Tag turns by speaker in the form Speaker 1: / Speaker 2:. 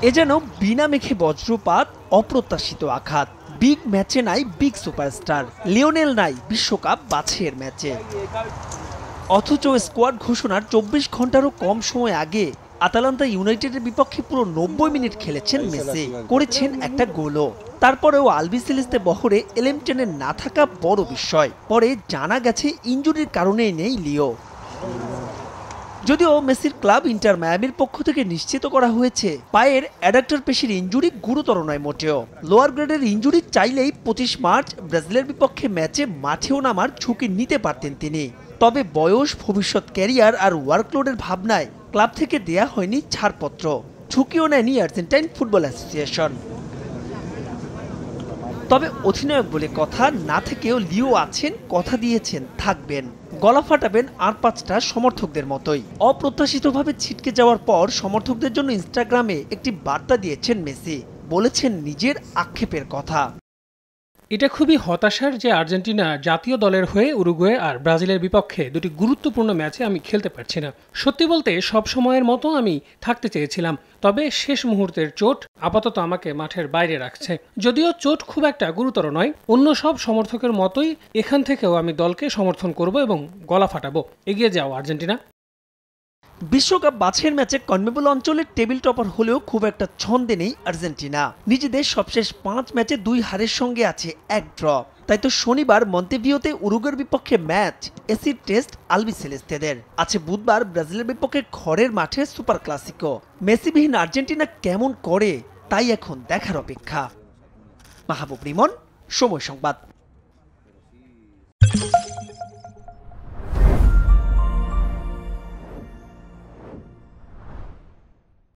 Speaker 1: এ যেন বিনা মেঘে বজ্রপাত, অপ্রত্যাশিত আঘাত। বিগ ম্যাচে নাই বিগ সুপারস্টার, লিওনেল নাই বিশ্বকাপ বাছাইয়ের ম্যাচে। অথচ স্কোয়াড ঘোষণার ২৪ ঘন্টারও কম সময় আগে আতালান্তা ইউনাইটেডের বিপক্ষে পুরো ৯০ মিনিট খেলেছেন মেসি, করেছেন একটা গোলও। তারপরেও আলবিসেলেস্তে বহরে এলেমটেনের না থাকা বড় বিস্ময়। পরে জানা গেছে ইনজুরির কারণেই নেই লিও। যদিও মেসির ক্লাব ইন্টার মায়ামির পক্ষ থেকে নিশ্চিত করা হয়েছে পায়ের অ্যাডাক্টর পেশির ইনজুরি গুরুতর নয় মোটেও। লোয়ার গ্রেডের ইনজুরি চাইলেই ২৫ মার্চ ব্রাজিলের বিপক্ষে ম্যাচে মাঠেও নামার ঝুঁকি নিতে পারতেন তিনি। তবে বয়স, ভবিষ্যৎ ক্যারিয়ার আর ওয়ার্কলোডের ভাবনায় ক্লাব থেকে দেয়া হয়নি ছাড়পত্র। ঝুঁকিও নেয়নি আর্জেন্টাইন ফুটবল অ্যাসোসিয়েশন। তবে অধিনায়ক বলে কথা না থেকেও লিও আছেন, কথা দিয়েছেন থাকবেন, গলা ফাটাবেন আর ৫টা সমর্থকদের মতোই। অপ্রত্যাশিতভাবে ছিটকে যাওয়ার পর সমর্থকদের জন্য ইনস্টাগ্রামে একটি বার্তা দিয়েছেন মেসি, বলেছেন নিজের আক্ষেপের কথা।
Speaker 2: এটা খুবই হতাশার যে আর্জেন্টিনা জাতীয় দলের হয়ে উরুগুয়ে আর ব্রাজিলের বিপক্ষে দুটি গুরুত্বপূর্ণ ম্যাচে আমি খেলতে পারছি না। সত্যি বলতে সব সময়ের মতো আমি থাকতে চেয়েছিলাম, তবে শেষ মুহূর্তের চোট আপাতত আমাকে মাঠের বাইরে রাখছে। যদিও চোট খুব একটা গুরুতর নয়, অন্য সব সমর্থকের মতোই এখান থেকেও আমি দলকে সমর্থন করব এবং গলা ফাটাবো। এগিয়ে যাও আর্জেন্টিনা।
Speaker 1: বিশ্বকাপ বাছাইয়ের ম্যাচে কনমেবল অঞ্চলের টেবিল টপার হলেও খুব একটা ছন্দে নেই আর্জেন্টিনা। নিজেদের সবশেষ ৫ ম্যাচে ২ হারের সঙ্গে আছে ১ ড্র। তাই তো শনিবার মন্তেভিওতে উরুগুয়ের বিপক্ষে ম্যাচ, এসিড টেস্ট আলবিসেলেস্তেদের। আছে বুধবার ব্রাজিলের বিপক্ষে ঘরের মাঠে সুপার ক্লাসিকো। মেসিবিহীন আর্জেন্টিনা কেমন করে তাই এখন দেখার অপেক্ষা। মাহবুব রিমন, সময় সংবাদ।